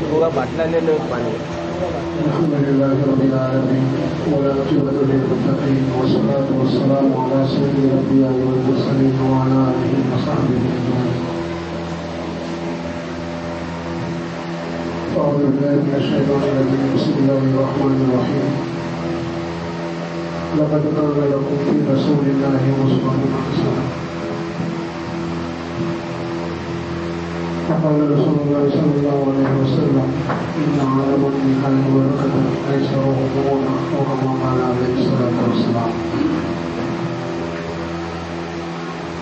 پورا باٹلا لے لو پانی. الحمدللہ رب العالمین والعاقبۃ للمتقین والصلاۃ والسلام علی سید الانبیاء والمرسلین وعلی آلہ وصحبہ اجمعین. اعوذ باللہ من الشیطان الرجیم. بسم اللہ الرحمن الرحیم. لقد كان لكم في رسول الله أسوة حسنة. وقال رسول الله صلى الله عليه وسلم إن عالم النكاح بركة أيسره أمورا أو كما قال عليه الصلاة والسلام.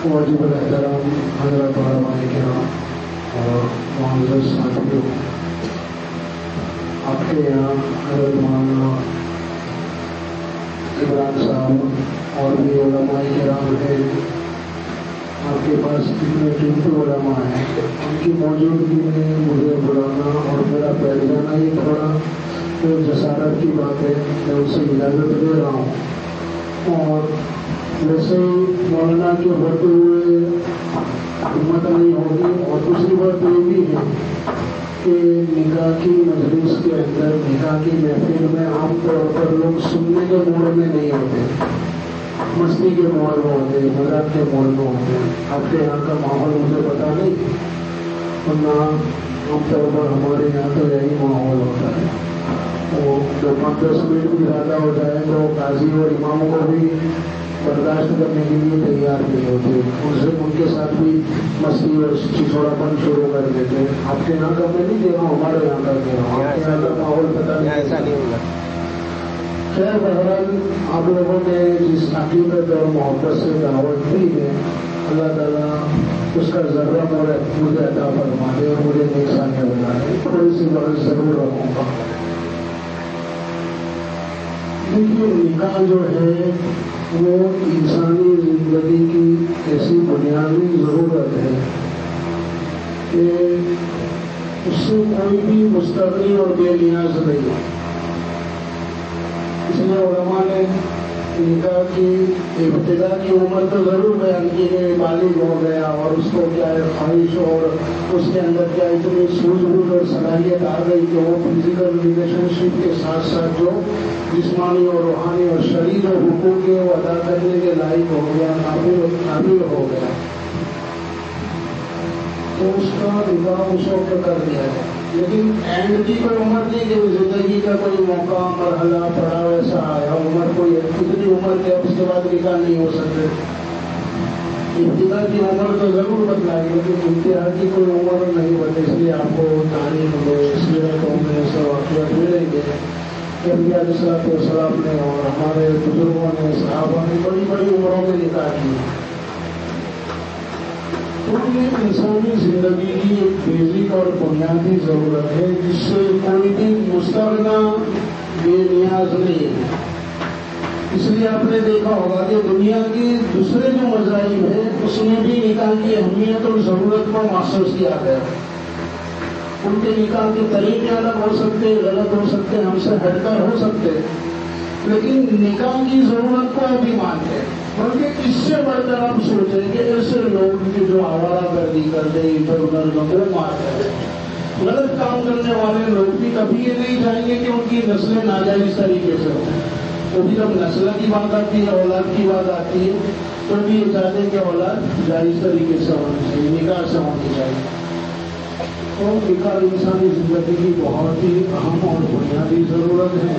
واجب الاحترام حضرات علماء کرام اور معزز ساتھیوں، آپ کے یہاں حضرت مولانا عمران صاحب اور بھی علماء کرام ہیں. آپ کے پاس کتنے قیمتی علماء ہیں، ان کی موجودگی میں مجھے بلانا اور میرا بیٹھ جانا یہ تھوڑا جسارت کی بات ہے. میں ان سے اجازت لے رہا ہوں. اور ویسے ہی مولانا کے ہوتے ہوئے ہمت نہیں ہوگی. اور دوسری بات یہ بھی ہے کہ نکاح کی مجلس کے اندر، نکاح کی محفل میں عام طور پر لوگ سننے کے موڑ میں نہیں ہوتے، مستی کے موڑ میں ہوتے، مذاق کے موڑ میں ہوتے. آپ کے یہاں کا ماحول مجھے پتا نہیں، ورنہ عام طور پر ہمارے یہاں تو یہی ماحول ہوتا ہے. وہ جو 5-10 منٹ بھی زیادہ ہو جائے تو قاضی اور اماموں کو بھی برداشت کرنے کے لیے تیار نہیں ہوتے. ان کے ساتھ بھی مستی اور چھچوڑا پن شروع کر دیتے. آپ کے یہاں کا میں نہیں دے رہا ہوں، ہمارے یہاں کا دے رہا ہوں. آپ کے یہاں کا ماحول پتا نہیں، ایسا نہیں ہوگا. خیر بہرحال آپ لوگوں نے جس عقیدت اور محبت سے دعوت دی ہے، اللہ تعالیٰ اس کا ذرہ مجھے عطا فرما دے اور مجھے نیک ثانیہ بنا دے. تھوڑی سی بات ضرور رکھوں گا. دیکھیے، نکاح جو ہے وہ انسانی زندگی کی ایسی بنیادی ضرورت ہے کہ اس سے کوئی بھی مستغنی اور بے نیاز نہیں ہے. اس لیے علماء نے نکاح کی ابتدا کی عمر تو ضرور بیان کی کہ بالغ ہو گیا اور اس کو کیا ہے خواہش اور اس کے اندر کیا اتنی سوجھ بوجھ اور صلاحیت آ گئی کہ وہ فزیکل ریلیشن شپ کے ساتھ ساتھ جو جسمانی اور روحانی اور شرعی جو حقوق کے وہ ادا کرنے کے لائق ہو گیا، قابل ہو گیا، تو اس کا نکاح اس وقت کر دیا ہے. لیکن اینڈ کی کوئی عمر نہیں کہ زندگی کا کوئی موقع مرحلہ پڑا ویسا آیا. عمر کوئی اتنی عمر کے اس کے بعد نکاح نہیں ہو سکتے. ابتدا کی عمر تو ضرور بتلائی لیکن انتہا کی کوئی عمر نہیں بنے. اس لیے آپ کو تعلیم میں سیرتوں میں ایسے واقعات ملیں گے کہ انبیاء علیہ الصلوۃ والسلام نے اور ہمارے بزرگوں نے، صحابہ نے بڑی بڑی عمروں میں نکاح کی. تو یہ انسانی زندگی کی ایک بیسک اور بنیادی ضرورت ہے جس سے کوئی بھی مستغنا بے نیاز نہیں ہے. اس لیے آپ نے دیکھا ہوگا کہ دنیا کے دوسرے جو مذاہب ہیں اس میں بھی نکاح کی اہمیت اور ضرورت کو محسوس کیا گیا. ان کے نکاح کے طریقے الگ ہو سکتے، غلط ہو سکتے، ہم سے ہٹ کر ہو سکتے، لیکن نکاح کی ضرورت کو بھی مانتے ہیں. بلکہ اس سے بڑھ کر آپ سوچیں کہ ایسے لوگ کی جو آوارہ گردی کرتے ادھر ادھر لوگوں مارتے ہیں، غلط کام کرنے والے لوگ بھی کبھی یہ نہیں چاہیں گے کہ ان کی نسلیں ناجائز طریقے سے ہوں. تو بھی جب نسل کی بات آتی ہے، اولاد کی بات آتی ہے، تو بھی یہ چاہتے ہیں کہ اولاد جائز طریقے سے ہونی چاہیے، نکاح سے ہونی چاہیے. تو نکاح انسانی زندگی کی بہت ہی اہم اور بنیادی ضرورت ہے.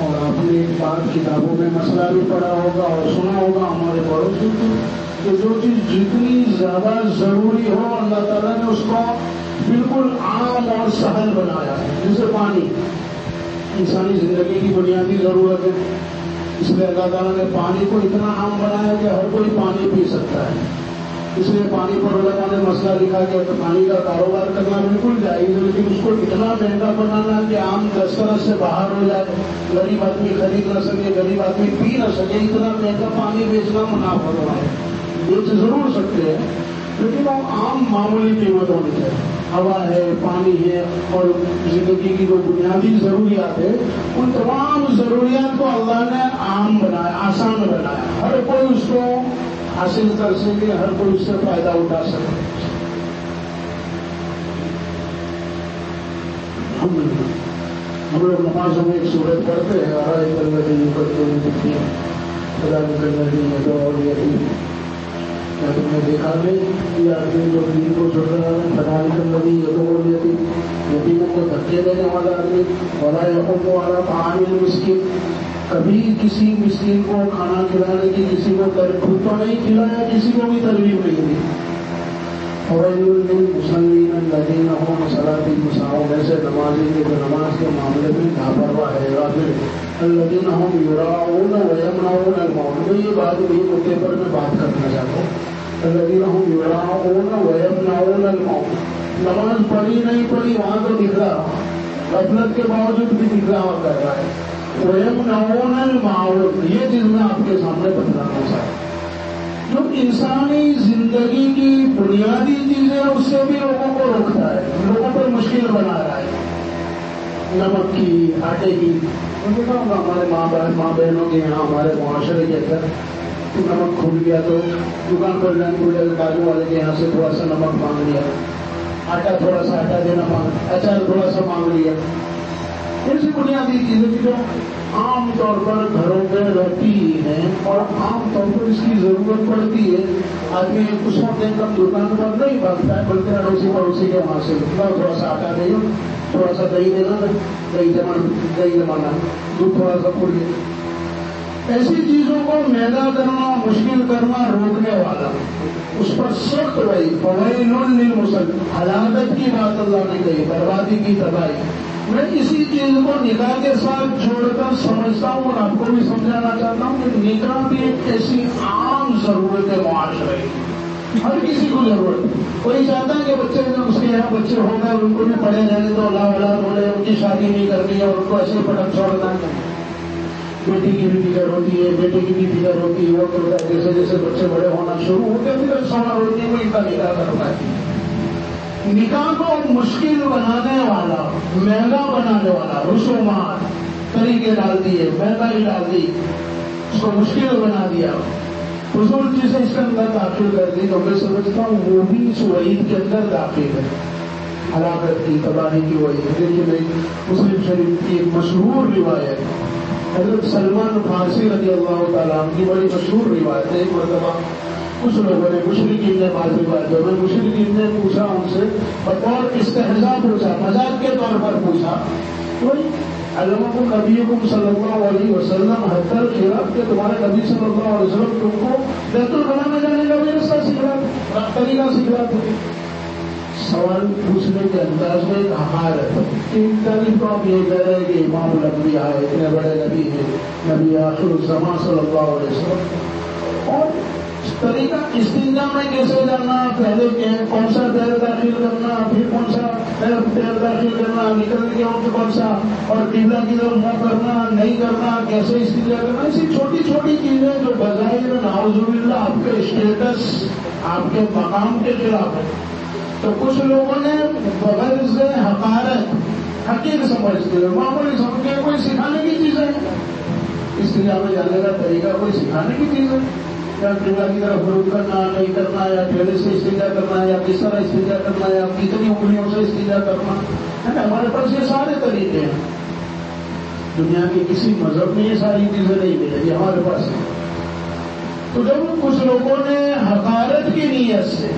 اور آپ نے ایک بات کتابوں میں مسئلہ بھی پڑھا ہوگا اور سنا ہوگا ہمارے پڑوسی کو کہ جو چیز جتنی زیادہ ضروری ہو اللہ تعالیٰ نے اس کو بالکل عام اور سہل بنایا ہے. جیسے پانی انسانی زندگی کی بنیادی ضرورت ہے، اس لیے اللہ تعالیٰ نے پانی کو اتنا عام بنایا کہ ہر کوئی پانی پی سکتا ہے. اس لیے پانی پر علماء نے مسئلہ لکھا کہ پانی کا کاروبار کرنا بالکل جائز ہے، لیکن اس کو اتنا مہنگا بنانا کہ عام دسترس سے باہر ہو جائے، غریب آدمی خرید نہ سکے، غریب آدمی پی نہ سکے، اتنا مہنگا پانی بیچنا منافع ہے. بیچ ضرور سکتے ہیں لیکن وہ عام معمولی قیمت ہونی چاہیے. ہوا ہے، پانی ہے اور زندگی کی جو بنیادی ضروریات ہے ان تمام ضروریات کو اللہ نے عام بنایا، آسان بنایا. ہر کوئی اس کو حاصل کر سکے، ہر کوئی اس سے فائدہ اٹھا سکے۔ ہم لوگ نمازوں میں ایک سورت پڑھتے ہیں، آرائے الذی یکذب بالدین فذلک الذی یدعو الیتیم۔ کیا تم نے دیکھا نہیں کہ آدمی جو دین کو چھوڑ رہا ہے، فذلک الذی یدعو الیتیم، یتیموں کو دھکے دینے والا آدمی، ولا یحض علی طعام المسکین، کبھی کسی مسکین کو کھانا کھلانے کی کسی کو خود تو نہیں کھلایا، کسی کو بھی ترغیب نہیں دی۔ فویل للمصلین الذین هم عن صلاتهم ساہون، ایسے نمازی کے جو نماز کے معاملے میں لاپرواہ ہے، غافل، الذین هم یراؤون ویمنعون الماعون۔ میں یہ بات بھی مدعے پر میں بات کرنا چاہتا ہوں، الذین هم یراؤون ویمنعون الماعون۔ نماز پڑھی نہیں پڑھی وہاں تو دکھ رہا، غفلت کے باوجود بھی دکھ رہا کر رہا ہے۔ ویمنعون الماعون، یہ چیز میں آپ کے سامنے بتلانا چاہتا ہوں۔ جو انسانی زندگی کی بنیادی چیزیں اس سے بھی لوگوں کو روکتا ہے، لوگوں پر مشکل بنا رہا ہے۔ نمک کی، آٹے کی، ہمارے ماں بہنوں کے یہاں، ہمارے معاشرے کے اندر نمک کھل گیا تو دکان پر جانے کو بازو والے کے یہاں سے تھوڑا سا نمک مانگ لیا، آٹا تھوڑا سا آٹا دینا مانگ، اچار تھوڑا سا مانگ لیا۔ ایسی بنیادی چیزیں جو عام طور پر گھروں میں رہتی ہیں اور عام طور پر اس کی ضرورت پڑتی ہے، آدمی اس وقت کم دکان پر نہیں بھاگتا ہے، بلکہ اڑوسی پڑوسی کے وہاں سے تھوڑا سا آٹا دے دو، تھوڑا سا دہی دینا، دہی جمانا، دودھ تھوڑا سا پھول دے۔ ایسی چیزوں کو میدا کرنا، مشکل کرنا، روکنے والا، اس پر سخت رہی۔ فویل للمصلین، ہلاکت کی بات اللہ نے کہی، بربادی کی، تباہی۔ میں اسی چیز کو نکاح کے ساتھ جوڑ کر سمجھتا ہوں اور آپ کو بھی سمجھانا چاہتا ہوں کہ نکاح بھی ایک ایسی عام ضرورت ہے معاشرے کی، ہر کسی کو ضرورت ہے۔ کوئی چاہتا ہے کہ بچے اس کے یہاں بچے ہو گئے، ان کو بھی پڑھے جائیں تو اللہ اولاد ہو رہے، ان کی شادی نہیں کرنی ہے اور ان کو ایسے پٹک چھوڑنا ہے۔ بیٹی کی بھی فکر ہوتی ہے، بیٹے کی بھی فکر ہوتی ہے، وہ کرتا ہے جیسے جیسے بچے بڑے ہونا شروع ہوتے ہیں پھر سوال ہوتی ہے، وہ ان کا نکاح کرنا ہے۔ نکاح کو مشکل بنانے والا، مہنگا بنانے والا، رسومات، طریقے ڈال دیے، مہنگائی ڈال دی، اس کو مشکل بنا دیا، فضول چیزیں اس کے اندر داخل کر دی، تو میں سمجھتا ہوں وہ بھی اس وعید کے اندر داخل ہے، ہلاکت کی، تباہی کی وعید۔ لیکن مسلم شریف کی ایک مشہور روایت، حضرت سلمان فارسی رضی اللہ تعالیٰ عنہ کی بڑی مشہور روایت ہے۔ ایک مرتبہ کچھ لوگوں نے، مشرکین نے، بعض روایتوں میں مشرکین نے پوچھا ان سے، بطور استہزاء پوچھا، مذاق کے طور پر پوچھا، کوئی علمکم نبیکم صلی اللہ علیہ وسلم حتی الخلاف، کہ تمہارے نبی صلی اللہ علیہ وسلم تم کو بیت الخلا میں جانے کا بھی رستہ سکھلاتے، طریقہ سکھلاتے۔ سوال پوچھنے کے انداز میں ایک حقارت ہے کہ تعریف تو آپ یہ کہہ رہے ہیں کہ امام الانبیاء ہے، اتنے بڑے نبی ہیں، نبی آخر الزمان صلی اللہ علیہ وسلم، اور طریقہ استنجا میں کیسے جانا، پہلے کون سا پیر داخل کرنا، پھر کون سا پیر داخل کرنا، نکلنے کے وقت کون سا، اور قبلہ کی طرف منہ کرنا، نہیں کرنا، کیسے استنجا کرنا، ایسی چھوٹی چھوٹی چیزیں جو بظاہر نعوذ باللہ آپ کے اسٹیٹس، آپ کے مقام کے خلاف ہے، تو کچھ لوگوں نے بغیر سے حقارت، حقیر سمجھتے ہیں، معمولی سمجھ کے کوئی سکھانے کی چیز ہے، استنجا میں جانے کا طریقہ کوئی سکھانے کی چیز ہے، یا قبلہ کی طرف رخ کرنا، نہیں کرنا، یا ٹھیلے سے استنجا کرنا، یا کس طرح استنجا کرنا، یا کتنی انگلیوں سے استنجا کرنا ہے نا، ہمارے پاس یہ سارے طریقے ہیں، دنیا کے کسی مذہب میں یہ ساری چیزیں نہیں ملیں گی، ہمارے پاس ہے۔ تو جب کچھ لوگوں نے حقارت کی نیت سے،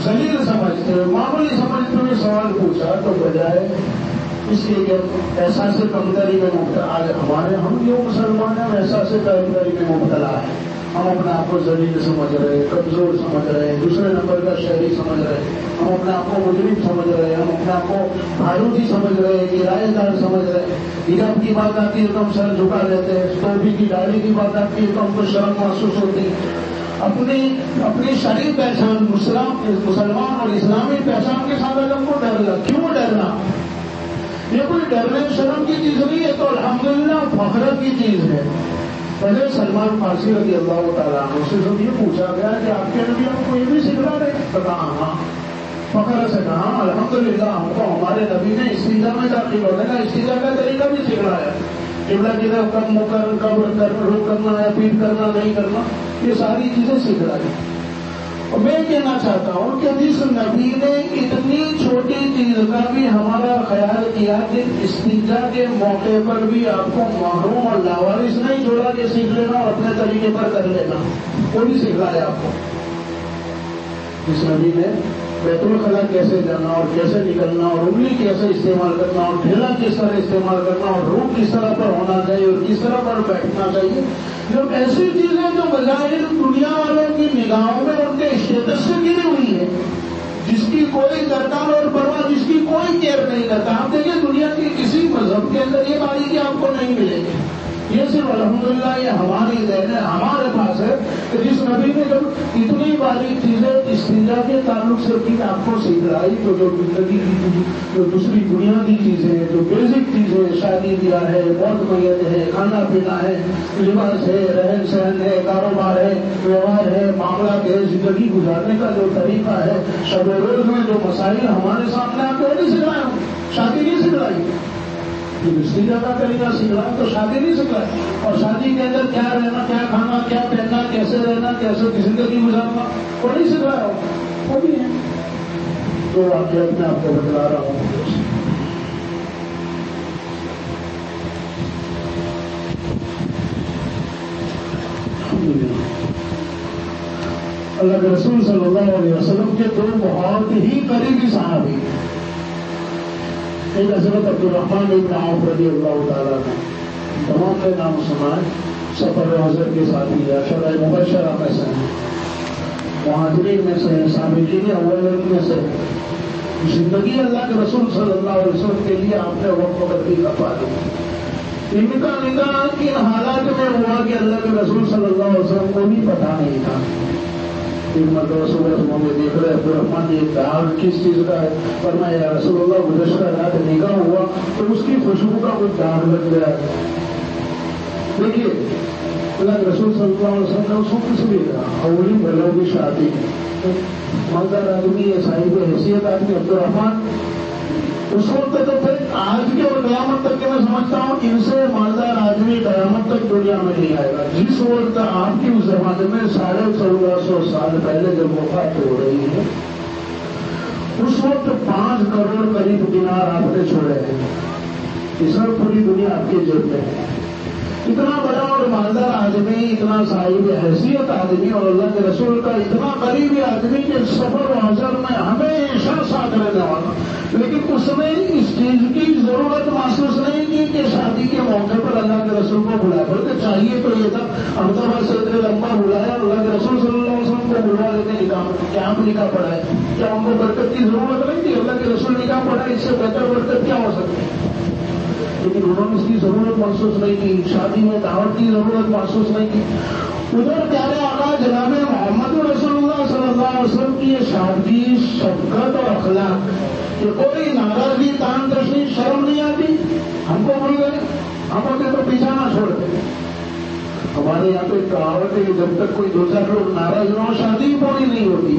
ذلیل سمجھتے ہوئے، معمولی سمجھتے ہوئے سوال پوچھا، تو بجائے اس کے احساس کمتری میں مبتلا، آج ہمارے ہم جو مسلمان ہیں احساس کمتری میں مبتلا ہے، ہم اپنے آپ کو ذلیل سمجھ رہے ہیں، کمزور سمجھ رہے ہیں، دوسرے نمبر کا شہری سمجھ رہے ہیں، ہم اپنے آپ کو مجرم سمجھ رہے ہیں، ہم اپنے آپ کو بھاروتی سمجھ رہے ہیں، کرایہ دار سمجھ رہے ہیں، حجاب کی بات آتی ہے تو ہم سر جھکا لیتے ہیں، ٹوپی کی داڑھی کی بات آتی ہے تو ہم کو شرم محسوس ہوتی ہے، اپنی شرعی پہچان، مسلمان اور اسلامی پہچان کے ساتھ ہم کو ڈرنا، کیوں ڈرنا؟ یہ کوئی ڈرنے شرم کی چیز نہیں ہے، تو الحمدللہ فخرت کی چیز ہے۔ پہلے سلمان فارسی رضی اللہ تعالیٰ عنہ سے جب یہ پوچھا گیا کہ آپ کے نبی ہم کو یہ بھی سکھلا رہے، تو کہا ہاں، فخر سے کہا الحمدللہ ہم کو ہمارے نبی نے استنجا میں داخل ہونے کا استنجا کا طریقہ بھی سکھلایا، قبلہ کی طرف کب منہ کب رخ کرنا ہے، پیٹ کرنا نہیں کرنا، یہ ساری چیزیں سکھلائی۔ اور میں کہنا چاہتا ہوں کہ جس نبی نے اتنی چھوٹی چیز کا بھی ہمارا خیال کیا کہ استنجا کے موقع پر بھی آپ کو محروم اور لاوارث نہیں چھوڑا کہ سیکھ لینا اور اپنے طریقے پر کر لینا، وہ بھی سکھلایا آپ کو۔ جس نبی نے بیت الخلا کیسے جانا اور کیسے نکلنا اور انگلی کیسے استعمال کرنا اور ڈھیلا کس طرح استعمال کرنا اور روح کس طرح پر ہونا چاہیے اور کس طرح پر بیٹھنا چاہیے، جب ایسی چیزیں جو بظاہر دنیا والوں کی نگاہوں میں ان کے اسٹیٹس سے گری ہوئی ہے، جس کی کوئی درکار اور پرواہ، جس کی کوئی کیئر نہیں کرتا۔ آپ دیکھیں دنیا کے کسی مذہب کے اندر یہ باریکی آپ کو نہیں ملے گی، یہ صرف الحمدللہ یہ ہماری دین ہے، ہمارے پاس ہے کہ جس نبی نے جب اتنی باریک چیزیں استنجا کے تعلق سے کی آپ کو سکھلائی، تو جو زندگی کی جو دوسری بنیادی چیزیں، جو بیسک چیزیں، شادی بیاہ ہے، موت میت ہے، کھانا پینا ہے، لباس ہے، رہن سہن ہے، کاروبار ہے، ویوہار ہے، معاملات ہے، زندگی گزارنے کا جو طریقہ ہے، شب و روز میں جو مسائل ہمارے سامنے آپ کو نہیں سکھلایا، شادی نہیں سکھلائی، استنجا کا طریقہ سکھلایا تو شادی نہیں سکھلائی، اور شادی کے اندر کیا رہنا، کیا کھانا، کیا پہننا، کیسے رہنا، کیسے زندگی گزارنا، وہ نہیں سکھلایا، وہ بھی ہے۔ تو واقعات میں آپ کو بتلا رہا ہوں۔ اللہ کے رسول صلی اللہ علیہ وسلم کے دو بہت ہی قریبی صحابی، ایک حضرت عبدالرحمن بن عوف رضی اللہ تعالیٰ نے، تمام کے نام سنا ہے، سفر حضر کے ساتھی عشرہ مبشرہ میں سے ہیں، مہاجرین میں سے ہیں، سابقین اولین میں سے ہیں۔ زندگی اللہ کے رسول صلی اللہ علیہ وسلم کے لیے آپ نے وقت وقت کی کپا دی۔ ان کا نکاح ان حالات میں ہوا کہ اللہ کے رسول صلی اللہ علیہ وسلم کو بھی پتا نہیں تھا۔ ایک مرتبہ صبح میں دیکھ رہے عبدالرحمن یہ داغ کس چیز کا ہے، فرمایا یا رسول اللہ گزشتہ رات نکاح ہوا تو اس کی خوشبو کا کچھ داغ لگ گیا ہے۔ دیکھیے اللہ کے رسول صلی اللہ علیہ وسلم نے اس کو کچھ بھی کہا، اولی بھلوں کی شادی، مالدار آدمی ہے، صاحب حیثیت آدمی عبدالرحمن، اس وقت تو پھر آج کے اور قیامت تک کے میں سمجھتا ہوں ان سے مالدار آدمی قیامت تک دنیا میں نہیں آئے گا۔ جس وقت آپ کی اس زمانے میں 1450 سال پہلے جب وفات ہو رہی ہے، اس وقت 5 کروڑ قریب دینار آپ نے چھوڑے ہیں، اس وقت پوری دنیا آپ کے جیب میں ہے۔ اتنا بڑا اور مالدار آدمی، اتنا صاحب حیثیت آدمی اور اللہ کے رسول کا اتنا قریبی آدمی کہ سفر و حضر میں ہمیشہ ساتھ رہنے والا، لیکن اس نے اس چیز کی ضرورت محسوس نہیں کی کہ شادی کے موقع پر اللہ کے رسول کو بلایا، بلکہ چاہیے تو یہ تھا مرتبہ سے اتنے لمبا بلایا، اللہ کے رسول صلی اللہ علیہ وسلم کو بلوا لیتے نکاح، کیا ہم نکاح پڑھائے، کیا ہم کو برکت کی ضرورت نہیں تھی، اللہ کے رسول نکاح پڑھائے، اس سے بہتر برکت کیا ہو سکتی ہے؟ لیکن انہوں نے اس کی ضرورت محسوس نہیں کی، شادی میں دعوت کی ضرورت محسوس نہیں کی۔ ادھر پیارے آقا جناب محمد رسول اللہ صلی اللہ علیہ وسلم کی یہ شادی، شفقت اور اخلاق کہ کوئی ناراضگی، تان تشنی، شرم نہیں آتی، ہم کو بھول گئے، ہم ہوتے تو پیچھا نہ چھوڑتے۔ ہمارے یہاں پہ کہاوت ہے کہ جب تک کوئی 2-4 لوگ ناراض نہ ہو شادی پوری نہیں ہوتی،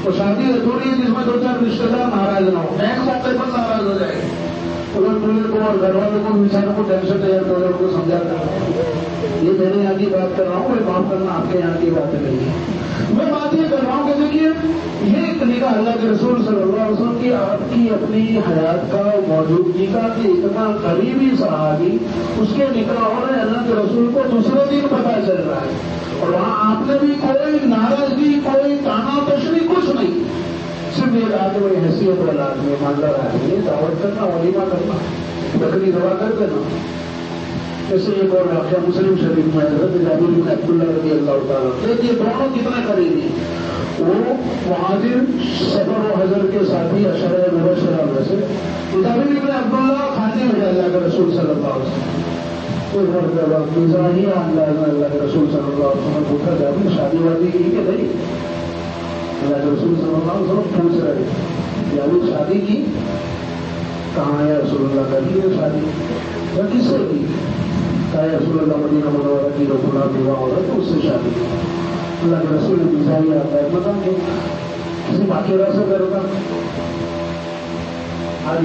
تو شادی ادھوری ہے جس میں 2-4 رشتے دار ناراض نہ ہو، ایک موقع پر ناراض ہو جائے، اگر دولے کو اور گھر والوں کو انسانوں کو ٹینشن ہے تو ان کو سمجھا کر، یہ میرے یہاں کی بات کر رہا ہوں، یہ معاف کرنا آپ کے یہاں کی بات نہیں ہے۔ میں بات یہ کر رہا ہوں کہ دیکھیے یہ ایک نکاح اللہ کے رسول صلی اللہ علیہ وسلم کی آپ کی اپنی حیات کا موجودگی کا کہ اتنا قریبی صحابی اس کے نکاح ہو رہے، اللہ کے رسول کو دوسرے دن پتہ چل رہا ہے، اور وہاں آپ نے بھی کوئی ناراضگی، کوئی تانا تشنی کچھ نہیں، صرف ایک آدمی حیثیت والا آدمی، مالدار آدمی، دعوت کرنا، ولیمہ کرنا، بکری دوا کر دینا۔ جیسے ایک اور واقعہ مسلم شریف میں حضرت جابر بن عبداللہ رضی اللہ تعالیٰ، دیکھیے دونوں کتنے قریبی، وہ مہاجر سفر و حضر کے ساتھی عشرہ مبشرہ میں سے، جابر بن عبداللہ خادم ہے اللہ کے رسول صلی اللہ علیہ وسلم۔ ایک مرتبہ مزاحیہ انداز میں اللہ کے رسول صلی اللہ علیہ وسلم پوچھا، جابر شادی وادی کی کہ نہیں؟ اللہ کے رسول صلی اللہ علیہ وسلم پوچھ رہے، جابر شادی کی؟ کہاں ہے رسول اللہ کا کی شادی؟ کس سے کی؟ کہا رسول اللہ مدینہ منورہ کی رسول اللہ بیوہ ہو رہا ہے تو اس سے شادی کی۔ اللہ کے رسول مزاحیہ آتا ہے، مطلب کہ کسی باقی سے کرے گا، آج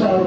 4